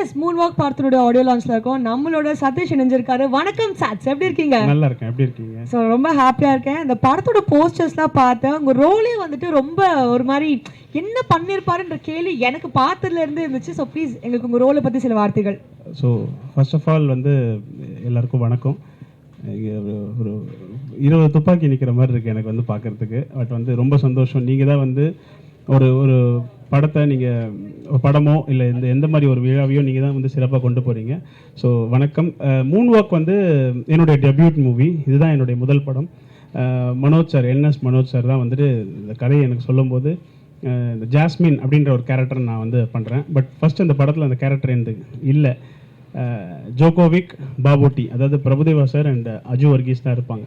S Moon walk பார்த்தனுடைய audio லான்ச்ல இருக்கோம். நம்மளோட சதீஷ் இணைஞ்சிருக்காரு. வணக்கம் சாட்ஸ், எப்படி இருக்கீங்க? நல்லா இருக்கேன். எப்படி இருக்கீங்க? ஸோ ரொம்ப ஹாப்பியா இருக்கேன். இந்த படத்தோட போஸ்டர்ஸ்லாம் பார்த்தேன். உங்க ரோலே வந்துட்டு ரொம்ப ஒரு மாதிரி என்ன பண்ணியிருப்பாருன்ற கேள்வி எனக்கு பார்த்ததுல இருந்து இருந்துச்சு. ஸோ ப்ளீஸ் எங்களுக்கு உங்க ரோலை பத்தி சில வார்த்தைகள். ஸோ ஃபர்ஸ்ட் ஆஃப் ஆல் வந்து எல்லாருக்கும் வணக்கம். இங்கே ஒரு 20 துப்பாக்கி நிற்கிற மாதிரி இருக்குது எனக்கு வந்து பார்க்குறதுக்கு. பட் வந்து ரொம்ப சந்தோஷம். நீங்கள் தான் வந்து ஒரு ஒரு படத்தை நீங்கள் படமோ இல்லை எந்த மாதிரி ஒரு விழாவையோ நீங்கள் தான் வந்து சிறப்பாக கொண்டு போகிறீங்க. ஸோ வணக்கம். மூன் வாக் வந்து என்னுடைய டெபியூட் மூவி. இதுதான் என்னுடைய முதல் படம். Manoj sir, NS Manoj sir தான் வந்துட்டு இந்த கதையை எனக்கு சொல்லும்போது இந்த ஜாஸ்மின் அப்படின்ற ஒரு கேரக்டர் நான் வந்து பண்ணுறேன். பட் ஃபஸ்ட் அந்த படத்தில் அந்த கேரக்டர் எனக்கு இல்லை. ஜோகோவிக், பாபோட்டி, அதாவது பிரபுதேவா சார் அண்ட் அஜு வர்கீஸ் தான் இருப்பாங்க.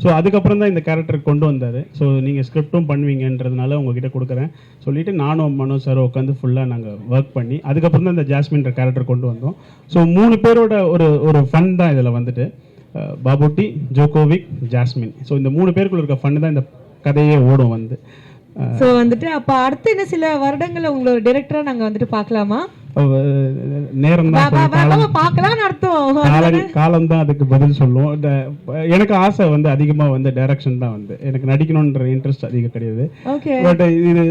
ஸோ அதுக்கப்புறம் தான் இந்த கேரக்டர் கொண்டு வந்தார். ஸோ நீங்கள் ஸ்கிரிப்டும் பண்ணுவீங்கன்றதுனால உங்ககிட்ட கொடுக்குறேன் சொல்லிவிட்டு நானும் மனோஜ் சார் உட்காந்து ஃபுல்லாக நாங்கள் ஒர்க் பண்ணி அதுக்கப்புறம் தான் இந்த ஜாஸ்மின்ற கேரக்டர் கொண்டு வந்தோம். ஸோ 3 பேரோட ஒரு ஃபன் தான் இதில் வந்துட்டு பாபோட்டி, ஜோகோவிக், ஜாஸ்மின். ஸோ இந்த 3 பேருக்குள்ள இருக்க ஃபன் தான் இந்த கதையே ஓடும் வந்து. ஸோ வந்துட்டு அப்போ அடுத்து என்ன சில வருடங்களில் உங்களோட டைரக்டராக நாங்கள் வந்துட்டு பார்க்கலாமா? நேரம் காலம் தான் அதுக்கு பதில் சொல்லும். எனக்கு ஆசை வந்து அதிகமா வந்து டைரக்ஷன் தான். வந்து எனக்கு நடிக்கணும்ன்ற இன்ட்ரெஸ்ட் அதிகம் கிடையாது. பட் இது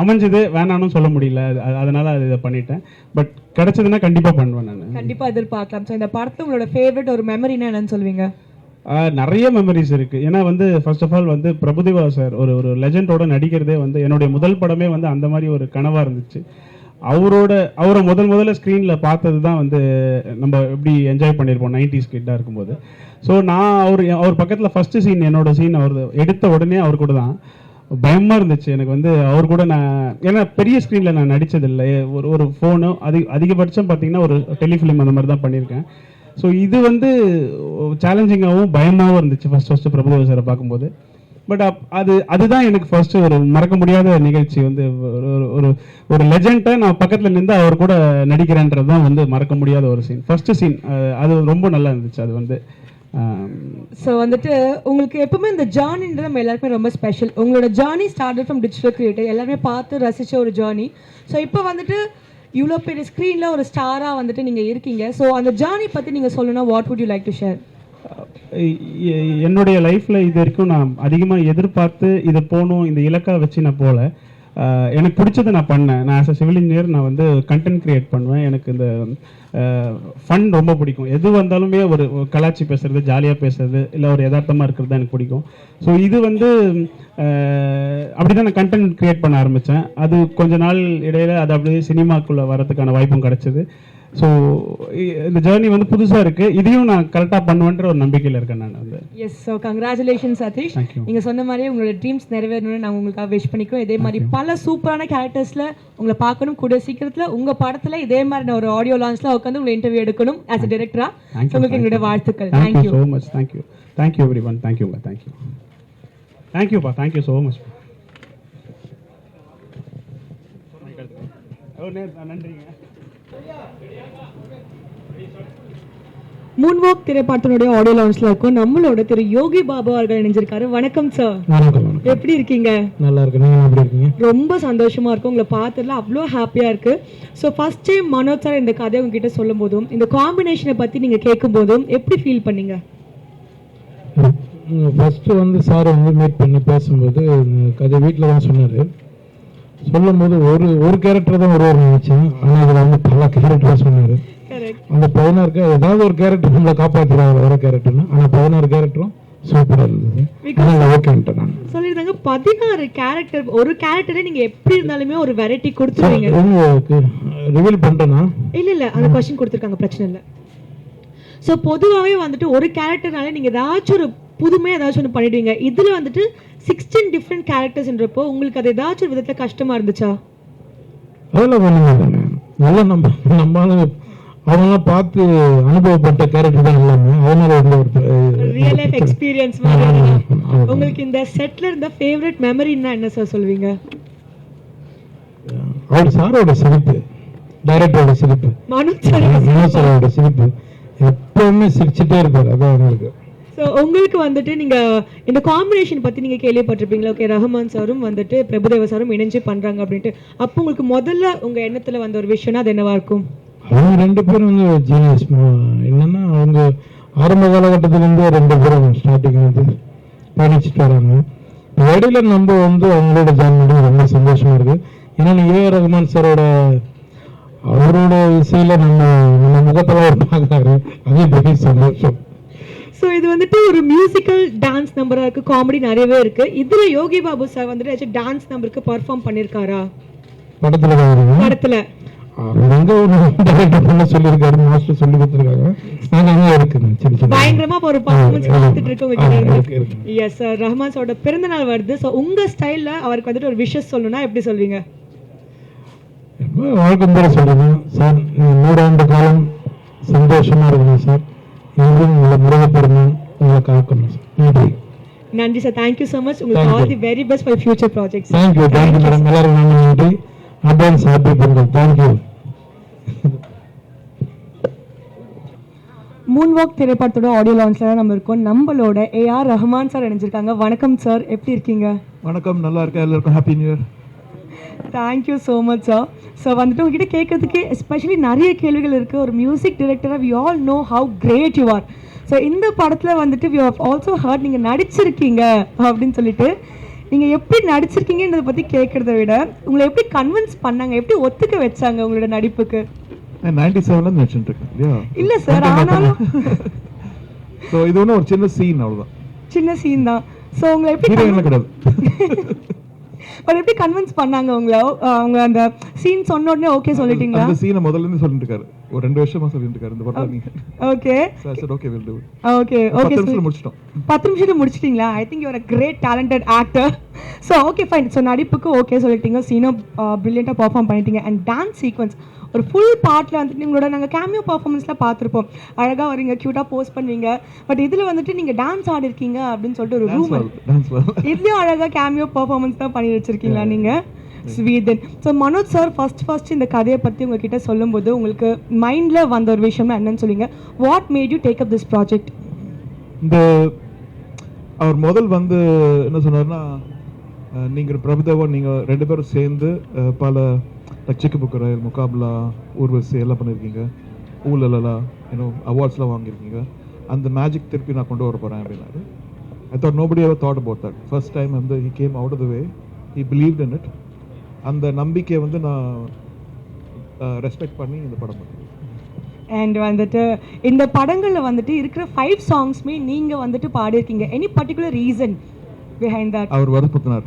அமைஞ்சது, வேணானும் சொல்ல முடியல, அதனால இதை பண்ணிட்டேன். பட் கிடைச்சதுன்னா கண்டிப்பா பண்ணுவேன். நான் கண்டிப்பா எதிர்பார்க்கலாம். ஸோ இந்த படத்தை உங்களோட ஃபேவரட் ஒரு மெமரினா என்னன்னு சொல்வீங்க? நிறைய மெமரிஸ் இருக்கு. ஏன்னா வந்து ஃபர்ஸ்ட் ஆஃப் ஆல் வந்து பிரபுதேவா சார் ஒரு லெஜண்டோட நடிக்கிறதே வந்து என்னுடைய முதல் படமே வந்து அந்த மாதிரி ஒரு கனவா இருந்துச்சு. அவரை முதல்ல ஸ்க்ரீனில் பார்த்தது தான் வந்து நம்ம எப்படி என்ஜாய் பண்ணியிருப்போம் 90s கிட்டாக இருக்கும்போது. ஸோ நான் அவர் பக்கத்தில் ஃபஸ்ட்டு சீன், என்னோட சீன் அவர் எடுத்த உடனே அவர் கூட தான் பயமாக இருந்துச்சு எனக்கு வந்து. அவர் கூட நான் ஏன்னா பெரிய ஸ்க்ரீனில் நான் நடித்ததில்லை. ஒரு ஃபோனு அதிகபட்சம் பார்த்தீங்கன்னா ஒரு டெலிஃபிலிம் அந்த மாதிரி தான் பண்ணியிருக்கேன். ஸோ இது வந்து சேலஞ்சிங்காகவும் பயமாகவும் இருந்துச்சு ஃபஸ்ட்டு பிரபுதேவா சாரை பார்க்கும்போது. பட் அதுதான் எனக்கு ஃபர்ஸ்ட் ஒரு மறக்க முடியாத நிகழ்ச்சி. வந்து ஒரு லெஜெண்டை நான் பக்கத்தில் நின்று அவர் கூட நடிக்கிறேன்றது தான் வந்து மறக்க முடியாத ஒரு சீன், ஃபர்ஸ்ட் சீன். அது ரொம்ப நல்லா இருந்துச்சு. அது வந்து ஸோ வந்துட்டு உங்களுக்கு எப்பவுமே இந்த ஜேர்னின்றது நம்ம எல்லாருக்குமே ரொம்ப ஸ்பெஷல். உங்களோட journey started from digital creator, எல்லாருமே பார்த்து ரசித்த ஒரு ஜேர்னி. ஸோ இப்போ வந்துட்டு இவ்வளோ பெரிய ஸ்க்ரீனில் ஒரு ஸ்டாராக வந்துட்டு நீங்கள் இருக்கீங்க. ஸோ அந்த ஜேர்னி பற்றி நீங்கள் சொல்லணும்னா what would you like to share? என்னுடைய லைஃப்பில் இது வரைக்கும் நான் அதிகமாக எதிர்பார்த்து இது போகணும், இந்த இலக்கை வச்சு நான் போகல. எனக்கு பிடிச்சதை நான் பண்ணேன். நான் ஆஸ் அ சிவில் இன்ஜினியர் நான் வந்து கண்டென்ட் கிரியேட் பண்ணுவேன். எனக்கு இந்த ஃபன் ரொம்ப பிடிக்கும். எது வந்தாலுமே ஒரு கலாச்சி பேசுறது, ஜாலியாக பேசுறது, இல்லை ஒரு யதார்த்தமாக இருக்கிறது தான் எனக்கு பிடிக்கும். ஸோ இது வந்து அப்படி தான் நான் கண்டென்ட் கிரியேட் பண்ண ஆரம்பித்தேன். அது கொஞ்ச நாள் இடையில அது அப்படியே சினிமாக்குள்ளே வரதுக்கான வாய்ப்பும் கிடச்சிது. ஸோ இந்த ஜேர்னி வந்து புதுசாக இருக்குது. இதையும் நான் கரெக்டாக பண்ணுவேன்ற ஒரு நம்பிக்கையில் இருக்கேன் நான் வந்து. எஸ். So congratulation Sathish. நீங்கள் சொன்ன மாதிரியே உங்களோட ட்ரீம்ஸ் நிறைவேறணும்னு நான் உங்களுக்காக விஷ் பண்ணிக்கிறோம். இதே மாதிரி பல சூப்பரான கேரக்டர்ஸில் உங்களை பார்க்கணும். கூட சீக்கிரத்தில் உங்கள் படத்தில் இதே மாதிரி நான் ஒரு ஆடியோ லான்ச்சில் உட்காந்து உங்களை இன்டர்வியூ எடுக்கணும் ஆஸ் அ டைரக்டராக. உங்களுக்கு எங்களோட வாழ்த்துக்கள். Thank you so much. Thank you every one. தேங்க்யூப்பா. Thank you so much. நன்றிங்க. மூன் வாக் திரைப்படத்தினுடைய ஆடியோ லான்ச்ல இருக்கும். நம்மளோட திரு யோகி பாபு அவர்கள் இணைஞ்சிருக்காரு. வணக்கம் சார். எப்படி இருக்கீங்க? நல்லா இருக்கு. நீங்க எப்படி இருக்கீங்க? ரொம்ப சந்தோஷமா இருக்கும். உங்களை பார்த்ததுல அவ்வளோ ஹாப்பியா இருக்கு. So first time Manoj sir இந்த கதையை உங்ககிட்ட சொல்லும் போதும் இந்த காம்பினேஷனை பத்தி நீங்க கேட்கும் போதும் எப்படி ஃபீல் பண்ணீங்க? ஃபர்ஸ்ட் வந்து சார் வந்து மீட் பண்ணி பேசும்போது கதை வீட்டில் தான் சொன்னாரு. சொல்லும்போது ஒரு கேரக்டர் தான் ஒருவர் நினைச்சேன். ஆனால் இதில் வந்து பல கேரக்டர் சொன்னார். அந்த 16 ஏதாவது ஒரு கேரக்டர் நம்மளை காப்பாற்றுறாங்க வர கேரக்டர்னா. ஆனால் 16 கேரக்டரும் சூப்பராக இருந்தது. ஓகேன்ட்டு நான் சொல்லியிருந்தாங்க 16 கேரக்டர். ஒரு கேரக்டரை நீங்க எப்படி இருந்தாலுமே ஒரு வெரைட்டி கொடுத்துருவீங்க. ரிவீல் பண்ணிட்டேன்னா இல்லை அந்த கொஸ்டின் கொடுத்துருக்காங்க, பிரச்சனை இல்லை. ஸோ பொதுவாகவே வந்துட்டு ஒரு கேரக்டர்னால நீங்கள் ஏதாச்சும் ஒரு புதுமையாக ஏதாச்சும் ஒன்று பண்ணிடுவீங்க. இதில் வந்துட்டு 16 டிஃப்ரெண்ட் கேரக்டர்ஸ்ன்றப்போ உங்களுக்கு அது ஏதாச்சும் ஒரு விதத்தில் கஷ்டமாக இருந்துச்சா? அதெல்லாம் பண்ணுங்க. நல்லா நம்ம அவங்களாம் பார்த்து அனுபவப்பட்ட கேரக்டர் தான் எல்லாமே. அதனால ரியல் லைஃப் எக்ஸ்பீரியன்ஸ். உங்களுக்கு இந்த செட்ல இருந்த ஃபேவரட் மெமரின்னா என்ன சார் சொல்வீங்க? அவர் சாரோட சிரிப்பு, டைரக்டரோட சிரிப்பு, மனோஜ் சாரோட சிரிப்பு, எப்பவுமே சிரிச்சுட்டே இருப்பார். அதான் அவங்களுக்கு. ஸோ உங்களுக்கு வந்துட்டு நீங்கள் இந்த காம்பினேஷன் பற்றி நீங்கள் கேள்விப்பட்டிருப்பீங்களா? ஓகே, ரஹ்மான் சாரும் வந்துட்டு பிரபுதேவா சாரும் இணைஞ்சு பண்ணுறாங்க அப்படின்ட்டு. அப்போ உங்களுக்கு முதல்ல உங்கள் எண்ணத்தில் வந்த ஒரு விஷயம்னா அது என்னவா இருக்கும்? அவங்க 2 பேரும் வந்து ஜீனியஸ். என்னன்னா அவங்க ஆரம்ப காலகட்டத்திலேருந்து 2 பேரும் ஸ்டார்டிங் வந்து பயணிச்சுட்டு வராங்க. இடையில நம்ம வந்து அவங்களோட ஜாயின் பண்ணி ரொம்ப சந்தோஷமா இருக்கு. ஏன்னா ஏஆர் ரஹ்மான் சாரோட அவரோட இசையில நம்ம முகத்தில் அவர் பார்க்குறாரு, அதே பெரிய சந்தோஷம். ஸோ இது வந்துட்டு ஒரு மியூசிக்கல் டான்ஸ் நம்பராக இருக்குது, காமெடி நிறையவே இருக்குது. இதில் யோகி பாபு சார் வந்துட்டு ஏதாச்சும் டான்ஸ் நம்பருக்கு பர்ஃபார்ம் பண்ணியிருக்காரா? படத்தில் படத்தில் அவர் வந்து ஒரு டைரக்டர் பண்ண சொல்லியிருக்காரு, மாஸ்டர் சொல்லி கொடுத்துருக்காங்க. நாங்கள் அங்கே இருக்குங்க சின்ன சின்ன பயங்கரமா ஒரு பர்ஃபார்மன்ஸ் பார்த்துட்டு இருக்கோம். எஸ் சார், ரஹ்மான் சாரோட பிறந்த நாள் வருது. ஸோ உங்கள் ஸ்டைலில் அவருக்கு வந்துட்டு ஒரு விஷஸ் சொல்லணும்னா எப்படி சொல்வீங்க? வழக்கம் போல சொல்றேன் சார், 100 ஆண்டு காலம் சந்தோஷமா இருக்கணும் சார். எங்கும் உங்களை முருகப்பெருமான் உங்களை காக்கணும் சார். நன்றி. நன்றி சார், தேங்க்யூ ஸோ மச். உங்களுக்கு all the very best for future projects. Thank you madam. எல்லாரும் நன்றி. Advance happy Pongal. Thank you. Moon walk திரைப்படத்தோட ஆடியோ லான்ச்ல நம்ம இருக்கோம். நம்மளோட ஏஆர் ரஹ்மான் சார் இணைஞ்சிருக்காங்க. வணக்கம் சார், எப்படி இருக்கீங்க? வணக்கம், நல்லா இருக்கேன். எல்லாருக்கும் happy new year. Thank you so much sir. So வந்துட்டு உங்ககிட்ட கேட்கறதுக்கு எஸ்பெஷலி நிறைய கேள்விகள் இருக்குது. ஒரு மியூசிக் டிரெக்டராக we all know how great you are. So இந்த படத்தில் வந்துட்டு வி ஹவ் ஆல்சோ ஹர்ட் நீங்கள் நடிச்சிருக்கீங்க அப்படின்னு சொல்லிட்டு, நீங்கள் எப்படி நடிச்சிருக்கீங்கன்றதை பற்றி கேட்குறத விட உங்களை எப்படி கன்வின்ஸ் பண்ணாங்க, எப்படி ஒத்துக்க வச்சாங்க உங்களோட நடிப்புக்கு? 97ல நடிச்சுட்டு இருக்கேன் இல்லையா? இல்லை சார், ஆனாலும் ஸோ இது ஒன்றும் ஒரு சின்ன சீன், அவ்வளோதான். சின்ன சீன் தான். ஸோ உங்களை எப்படி கிடையாது பட் எப்படி கன்வின்ஸ் பண்ணாங்க உங்களை? அவங்க அந்த சீன் சொன்ன உடனே ஓகே சொல்லிட்டீங்களா? அந்த சீனை முதல்ல இருந்து சொல்லிட்டு இருக்காரு, ஒரு 2 வருஷமா சொல்லிட்டு இருக்காரு இந்த படம். நீங்க okay sir okay will do it. Okay okay 10 நிமிஷத்துல முடிச்சிட்டோம். 10 நிமிஷத்துல முடிச்சிட்டீங்களா? I think you are a great talented actor. So okay fine. So நடிப்புக்கு ஓகே சொல்லிட்டீங்க, சீனும் பிரில்லியண்டாக பர்ஃபார்ம் பண்ணிட்டீங்க. அண்ட் டான்ஸ் சீக்வன்ஸ் ஒரு ஃபுல் பார்ட்டில் வந்துட்டு உங்களோட நாங்கள் கேமியோ பர்ஃபார்மன்ஸில் பார்த்துருப்போம். அழகாக வரீங்க, க்யூட்டாக போஸ்ட் பண்ணுவீங்க. பட் இதில் வந்துட்டு நீங்கள் டான்ஸ் ஆடிருக்கீங்க அப்படின்னு சொல்லிட்டு ஒரு ரூம், இதுலேயும் அழகாக கேமியோ பர்ஃபார்மன்ஸ் தான் பண்ணி வச்சிருக்கீங்களா நீங்கள்? ஸ்வீதன். ஸோ மனோஜ் சார் ஃபர்ஸ்ட் இந்த கதையை பற்றி உங்ககிட்ட சொல்லும்போது உங்களுக்கு மைண்டில் வந்த ஒரு விஷயம்னா என்னன்னு சொல்லுங்க. What made you take up this project? இந்த அவர் முதல் வந்து என்ன சொன்னார்னா, நீங்கள் பிரபுதேவா நீங்கள் 2 பேரும் சேர்ந்து பல சிக்கு புக்கு ரயில், முகாபலா, ஊர்வசி எல்லாம் பண்ணியிருக்கீங்க, ஊழலா இன்னும் அவார்ட்ஸ்லாம் வாங்கியிருக்கீங்க. அந்த மேஜிக் திருப்பி நான் கொண்டு வர போகிறேன் அப்படின்னாரு. I thought nobody ever thought about that. First time வந்து he came out of the way, he believed in it. அந்த நம்பிக்கையை வந்து நான் ரெஸ்பெக்ட் பண்ணி இந்த படம் பண்ணேன். அண்ட் வந்துட்டு இந்த படங்களில் வந்துட்டு இருக்கிற 5 சாங்ஸ்மே நீங்கள் வந்துட்டு பாடியிருக்கீங்க. Any particular reason behind that? அவர் வருத்தத்தினார்.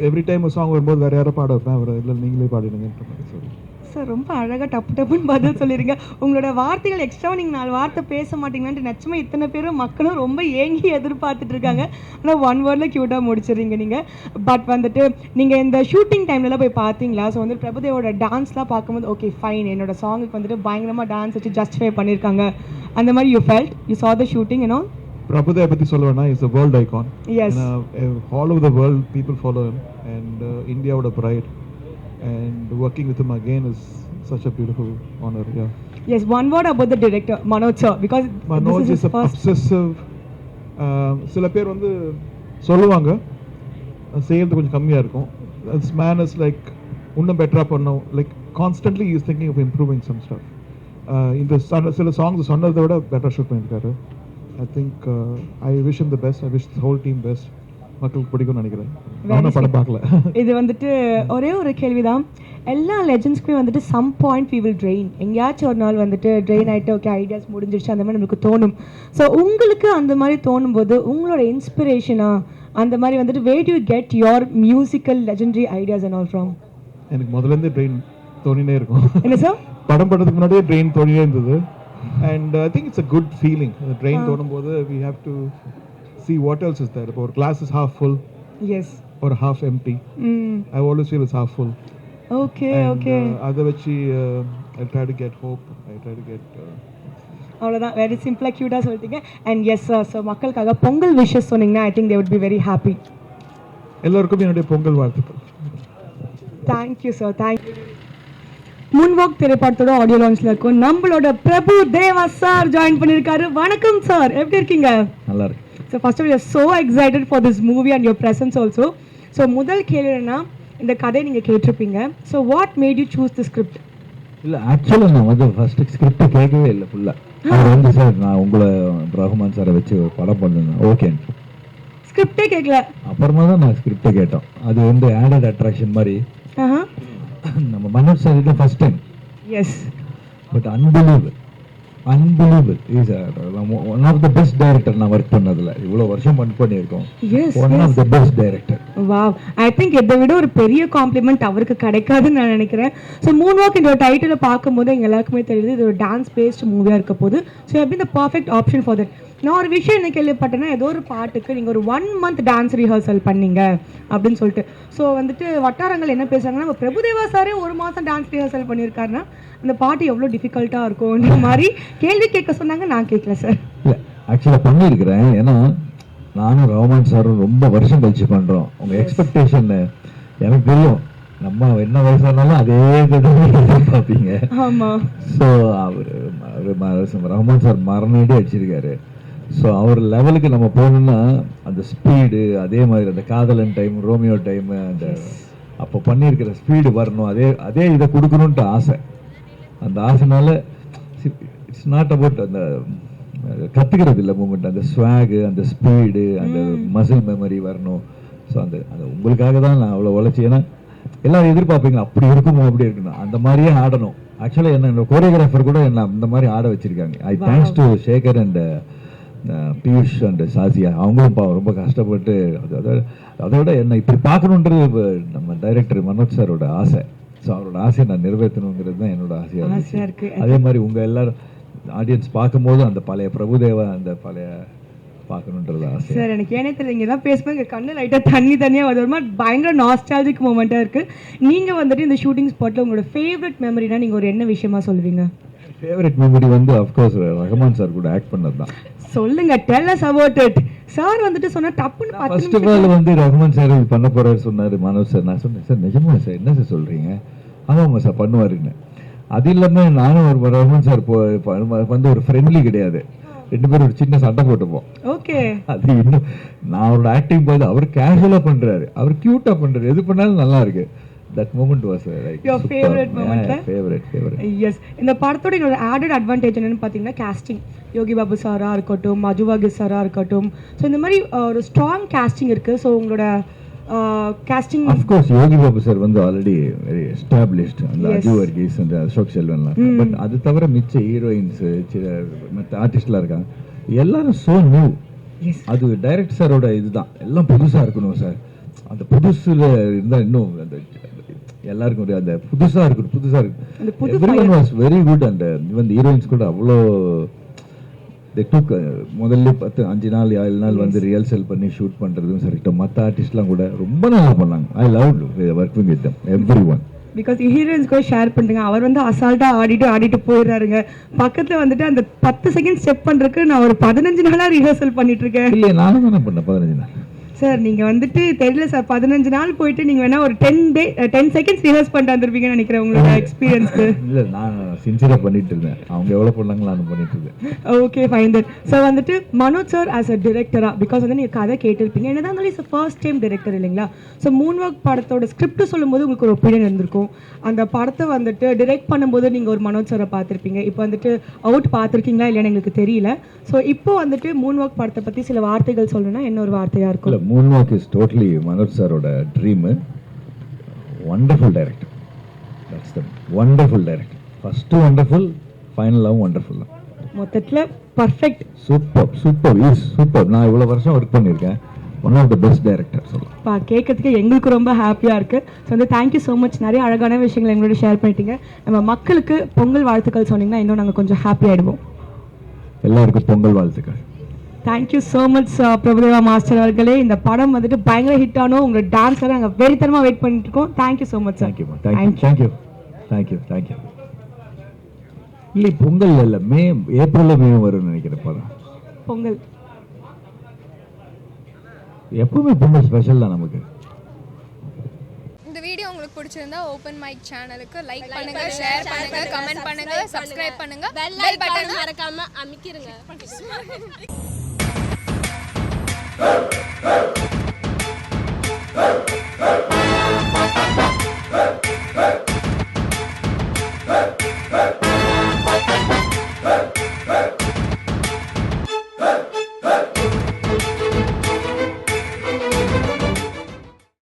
எவ்ரி டைம் ஒரு சாங் வரும்போது வேறு யாரோ பாட வைப்பேன், அவர் இல்லை நீங்களே பாடிடுங்கன்ற மாதிரி சொல்லி. சார் ரொம்ப அழகாக டப்புன்னு பதில் சொல்லிடுங்க. உங்களோட வார்த்தைகள் எக்ஸ்ட்ரா நீங்கள் 4 வார்த்தை பேச மாட்டீங்கன்னு நிச்சயமா இத்தனை பேரும் மக்களும் ரொம்ப ஏங்கி எதிர்பார்த்துட்டு இருக்காங்க. ஆனால் 1 வேர்டில் க்யூட்டாக முடிச்சிடுறீங்க நீங்கள். பட் வந்துட்டு நீங்கள் இந்த ஷூட்டிங் டைம்லலாம் போய் பார்த்தீங்களா? ஸோ வந்து பிரபுதேவோட டான்ஸ்லாம் பார்க்கும்போது ஓகே ஃபைன், என்னோட சாங்குக்கு வந்துட்டு பயங்கரமாக டான்ஸ் வச்சு ஜஸ்டிஃபை பண்ணியிருக்காங்க அந்த மாதிரி you felt you saw the shooting and all? Prabhudeva பற்றி சொல்லுவேன்னா is a world icon. Yes. All over the world people follow him, and Indiaவோட pride, and working with him again is such a beautiful honor. Yeah. Yes, one word about the director Manoj sir, because Manoj this is obsessive. சில பேர் வந்து சொல்லுவாங்க செய்யறது கொஞ்சம் கம்மியாக இருக்கும். This man is like இன்னும் பெட்டராக பண்ணோம், like constantly is thinking of improving some stuff. இந்த சில சாங்ஸ் சொன்னதை விட பெட்டர் ஷூட் பண்ணியிருக்காரு. I think I wish him the best. I wish the whole team best. மக்களுக்கு பிடிக்கும்னு நினைக்கிறேன். நானும் படம் பார்க்கல. இது வந்துட்டு ஒரே ஒரு கேள்விதான். எல்லா லெஜெண்ட்ஸ்க்குமே வந்துட்டு some point we will train, எங்கேயாச்சும் ஒரு நாள் வந்துட்டு ட்ரெயின் ஆகிட்டு ஓகே ஐடியாஸ் முடிஞ்சிருச்சு அந்த மாதிரி நமக்கு தோணும். ஸோ உங்களுக்கு அந்த மாதிரி தோணும் போது உங்களோட இன்ஸ்பிரேஷனா அந்த மாதிரி வந்துட்டு where do you get your musical legendary ideas and all from? எனக்கு முதல்லேருந்தே ட்ரெயின் தோணினே இருக்கும். என்ன சார்? படம் படத்துக்கு முன்னாடியே ட்ரெயின் தோணினே இருந்தது. And I think it's a good feeling. The train தோணும்போது we have to see what else is there. இப்போ ஒரு glass is half full, yes, or half empty. I always feel it's half full. Okay, and, okay. அதை வச்சு I try to get hope. I try to get அவ்வளோதான், very சிம்பிளாக க்யூட்டாக சொல்லிட்டீங்க. And yes sir, so மக்களுக்காக Pongal wishes சொன்னீங்கன்னா I think they would be very happy. எல்லாருக்கும் என்னுடைய பொங்கல் வாழ்த்துக்கள். Thank you sir, thank you. மூன்வாக் திரைப்படத்தோட ஆடியோ லான்ச்ல இருக்கும். நம்மளோட பிரபு தேவா சார் ஜாயின் பண்ணியிருக்காரு. வணக்கம் சார், எப்படி இருக்கீங்க? நல்லா இருக்கு. So first of all so excited for this movie and your presence also. So முதல் கேள்வினா இந்த கதையை நீங்கள் கேட்டிருப்பீங்க. So what made you choose the script? இல்லை ஆக்சுவலாக நான் வந்து ஃபர்ஸ்ட் ஸ்கிரிப்ட் கேட்கவே இல்லை ஃபுல்லாக. அவர் வந்து சார் நான் உங்களை ரஹ்மான் சாரை வச்சு ஒரு படம் பண்ணுங்க ஓகேன்னு. ஸ்கிரிப்டே கேட்கல. அப்புறமா தான் நான் ஸ்கிரிப்டை கேட்டோம். அது வந்து ஆடட் அட்ராக்ஷன் மாதிரி. நம்ம மனோஜ் சார் இது first time. Yes. But unbelievable is one of the best director நான் ஒர்க் பண்ணதில்ல. இவ்வளோ வருஷம் பண்ணியிருக்கோம். One of the best director. Wow, I think இதை விட ஒரு பெரிய காம்ப்ளிமெண்ட் அவருக்கு கிடைக்காதுன்னு நான் நினைக்கிறேன். ஸோ மூன் வாக் இந்த டைட்டிலை பார்க்கும்போது எங்கள் எல்லாருக்குமே தெரியுது இது ஒரு டான்ஸ் பேஸ்ட் மூவியாக இருக்க போது. ஸோ எப்படி இந்த பர்ஃபெக்ட் ஆப்ஷன் ஃபார் தட். நான் ஒரு விஷயம் என்ன கேள்விப்பட்டேன்னா ஏதோ ஒரு பாட்டுக்கு நீங்கள் ஒரு 1 month டான்ஸ் ரிஹர்சல் பண்ணீங்க அப்படின்னு சொல்லிட்டு. ஸோ வந்துட்டு வட்டாரங்கள் என்ன பேசுறாங்கன்னா நம்ம பிரபுதேவா சாரே 1 மாதம் டான்ஸ் ரிஹர்சல் பண்ணியிருக்காருன்னா அந்த பாட்டு எவ்வளோ டிஃபிகல்ட்டாக இருக்கும்ன்ற மாதிரி கேள்வி கேட்க சொன்னாங்க. நான் கேட்கல சார். இல்லை ஆக்சுவலாக பண்ணியிருக்கிறேன். ஏன்னா நானும் ரஹ்மான் சாரும் ரொம்ப வருஷம் கழிச்சு பண்ணுறோம். உங்கள் எக்ஸ்பெக்டேஷன் எனக்கு தெரியும். நம்ம என்ன வயசானாலும் அதே பார்ப்பீங்க. ஆமாம். ஸோ அவர் ரஹ்மான் சார் மரணடி அடிச்சிருக்காரு. ஸோ அவர் லெவலுக்கு நம்ம போகணுன்னா அந்த ஸ்பீடு அதே மாதிரி அந்த காதலன் டைம் ரோமியோ டைமு அந்த அப்போ பண்ணியிருக்கிற ஸ்பீடு வரணும். அதே இதை கொடுக்கணுன்ட்டு ஆசை. அந்த ஆசைனால இட்ஸ் நாட் அபவுட் அந்த கற்றுக்கிறது இல்லை மூமெண்ட், அந்த ஸ்வாகு அந்த ஸ்பீடு அந்த மசில் மெமரி வரணும். ஸோ அந்த உங்களுக்காக தான் நான் அவ்வளோ உழைச்சி. ஏன்னா எல்லாரும் எதிர்பார்ப்பீங்க அப்படி இருக்குமோ அப்படி இருக்கணும் அந்த மாதிரியே ஆடணும். ஆக்சுவலாக என்னோட கோரியோகிராஃபர் கூட என்ன அந்த மாதிரி ஆட வச்சிருக்காங்க. I thanks to Shekar and Piyush and Sasiya. அவங்களும் ரொம்ப கஷ்டப்பட்டு அதை விட என்ன இப்படி பார்க்கணுன்றது நம்ம டைரக்டர் மனோஜ் சாரோட ஆசை. ஸோ அவரோட ஆசையை நான் நிறைவேற்றணுங்கிறது தான் என்னோட ஆசையாக இருக்கு. அதே மாதிரி உங்கள் எல்லாரும் ஆடியன்ஸ் பார்க்கும்போது அந்த பழைய பிரபுதேவா அந்த பழைய பார்க்கணுன்றது ஆசை. சார் எனக்கு ஏனே தெரியல, இங்கே தான் பேசும்போது எங்கள் கண்ணு லைட்டாக தனியாக வருது. ஒரு மாதிரி பயங்கர நாஸ்டாலஜிக் மூமெண்ட்டாக இருக்குது. நீங்கள் வந்துட்டு இந்த ஷூட்டிங் ஸ்பாட்டில் உங்களோட ஃபேவரட் மெமரினா நீங்கள் ஒரு என்ன விஷயமா சொல்லுவீங்க? ஃபேவரட் மெமரி வந்து அஃப்கோர்ஸ் ரஹ்மான் சார் கூட ஆக்ட் பண்ணது தான். சொல்லுங்க, tell us about it. Sir வந்துட்டு சொன்னா டப்புன்னு ஃபர்ஸ்ட் ஆஃப் ஆல் வந்து ரஹ்மான் சார் பண்ண போறாரு சொன்னாரு மனோஜ் சார். நான் சொன்னேன் சார் நிஜமா சார் என்ன சார் சொல்றீங்க? ஆமாம் சார் பண்ணுவாருன்னு. அது இல்லாமல் நானும் ஒரு ரஹ்மான் சார் வந்து ஒரு ஃப்ரெண்ட்லி கிடையாது. 2 பேரும் ஒரு சின்ன சண்டை போட்டுப்போம். ஓகே. அது இன்னும் நான் அவரோட ஆக்டிங் பார்த்து அவர் கேஷுவலா பண்றாரு, அவர் கியூட்டா பண்றாரு, எது பண்ணாலும் நல்லா இருக்கு. That moment was like your favorite moment. favorite. Yes. இந்த படத்தோட இன்னொரு ஆடட் அட்வான்டேஜ் என்னன்னு பார்த்தீங்கன்னா casting. யோகி பாபு சாரா இருக்கட்டும், மஜுவாகி சாரா இருக்கட்டும். ஸோ இந்த மாதிரி ஒரு ஸ்ட்ராங் casting இருக்கு. ஸோ உங்களோட casting of course Yogi Babu sir வந்து ஆல்ரெடி வெரி எஸ்டாப்லிஷ்ட். அந்த அஜு வர்கீஸ் அந்த அசோக் செல்வன்லாம். பட் அது தவிர மிச்ச ஹீரோயின்ஸ் மற்ற ஆர்டிஸ்ட்லாம் இருக்காங்க எல்லாரும் so new. அது டைரக்டர் சாரோட இதுதான் எல்லாம் புதுசா இருக்கணும் சார். அந்த புதுசுல இருந்தா இன்னும் அந்த எல்லாருக்கும் ஒரு அந்த புதுசா இருக்கு. everyone was very good and even the heroines கூட அவ்வளோ they took முதல்ல 5 நாள் 7 நாள் வந்து ரிஹர்சல் பண்ணி ஷூட் பண்றதும் சரிட்டோம். மற்ற ஆர்டிஸ்ட்லாம் கூட ரொம்ப நல்லா பண்ணாங்க. I love working with them everyone. Because heroines கூட ஷேர் பண்ணுங்க. அவர் வந்து அசால்ட்டா ஆடிட்டு போயிடுறாருங்க. பக்கத்துல வந்துட்டு அந்த 10 செகண்ட் ஸ்டெப் பண்றதுக்கு நான் ஒரு 15 நாளா ரிஹர்சல் பண்ணிட்டு இருக்கேன். இல்ல நானும் தானே பண்ணேன் 15 நாள். சார் நீங்க வந்துட்டு தெரியல சார் 15 நாள் போயிட்டு நீங்க வேணா ஒரு 10 செகண்ட்ஸ் ரிஹர்ஸ் பண்ணிட்டு வந்திருப்பீங்கன்னு நினைக்கிறேன் உங்களோட எக்ஸ்பீரியன்ஸ்க்கு. இல்ல நான் சின்சியரா பண்ணிட்டு இருந்தேன். அவங்க எவ்வளவு பண்ணாங்களோ நான் பண்ணிட்டு இருந்தேன். Okay fine that. ஸோ வந்துட்டு மனோஜ் சார் ஆஸ் அ டிரெக்டரா பிகாஸ் வந்து நீங்க கதை கேட்டிருப்பீங்க. என்னதான் இருந்தாலும் இஸ் ஃபர்ஸ்ட் டைம் டிரெக்டர் இல்லைங்களா? ஸோ மூன் வாக் படத்தோட ஸ்கிரிப்ட் சொல்லும்போது உங்களுக்கு ஒரு ஒப்பீனியன் இருந்திருக்கும். அந்த படத்தை வந்துட்டு டிரெக்ட் பண்ணும்போது நீங்க ஒரு மனோஜ் சாரை பார்த்துருப்பீங்க. இப்போ வந்துட்டு அவுட் பார்த்துருக்கீங்களா இல்லைன்னு எங்களுக்கு தெரியல. ஸோ இப்போ வந்துட்டு மூன் வாக் படத்தை பத்தி சில வார்த்தைகள் சொல்லணும்னா என்ன ஒரு வார்த்தையா இருக்கும்? Moonwalk is totally Manoj சாரோட dream. Wonderful director. That's the wonderful director. First wonderful, ஃபைனலாவும் வண்டர்ஃபுல். மொத்தத்துல பர்ஃபெக்ட். சூப்பர். நான் இவ்வளவு வருஷம் ஒர்க் பண்ணியிருக்கேன். One of the best director சொல்லலாம். கேட்கறதுக்கு எங்களுக்கு ரொம்ப ஹாப்பியா இருக்கு. ஸோ வந்து தேங்க்யூ ஸோ மச். நிறைய அழகான விஷயங்களை எங்களோட ஷேர் பண்ணிட்டீங்க. நம்ம மக்களுக்கு பொங்கல் வாழ்த்துக்கள் சொன்னீங்கன்னா இன்னும் நாங்கள் கொஞ்சம் ஹாப்பி ஆயிடுவோம். எல்லாருக்கும் பொங்கல் வாழ்த்துக்கள். Thank you so much Prabhudeva master அவர்களே. இந்த படம் வந்துட்டு பயங்கர ஹிட் ஆனோம். உங்களோட டான்ஸ் நாங்கள் வெறித்தனமாக வெயிட் பண்ணிட்டு இருக்கோம். Thank you so much sir. Thank you. இல்லை பொங்கல் இல்லை, ஏப்ரல்ல மே வரும்னு நினைக்கிறேன் படம். பொங்கல் எப்பவுமே பொங்கல் ஸ்பெஷல் தான் நமக்கு. இந்த வீடியோ உங்களுக்கு பிடிச்சிருந்தா ஓபன் மைக் சேனலுக்கு லைக் பண்ணுங்க, ஷேர் பண்ணுங்க, கமெண்ட் பண்ணுங்க, சப்ஸ்கிரைப் பண்ணுங்க, பெல் பட்டன் மறக்காம அமுக்கிருங்க.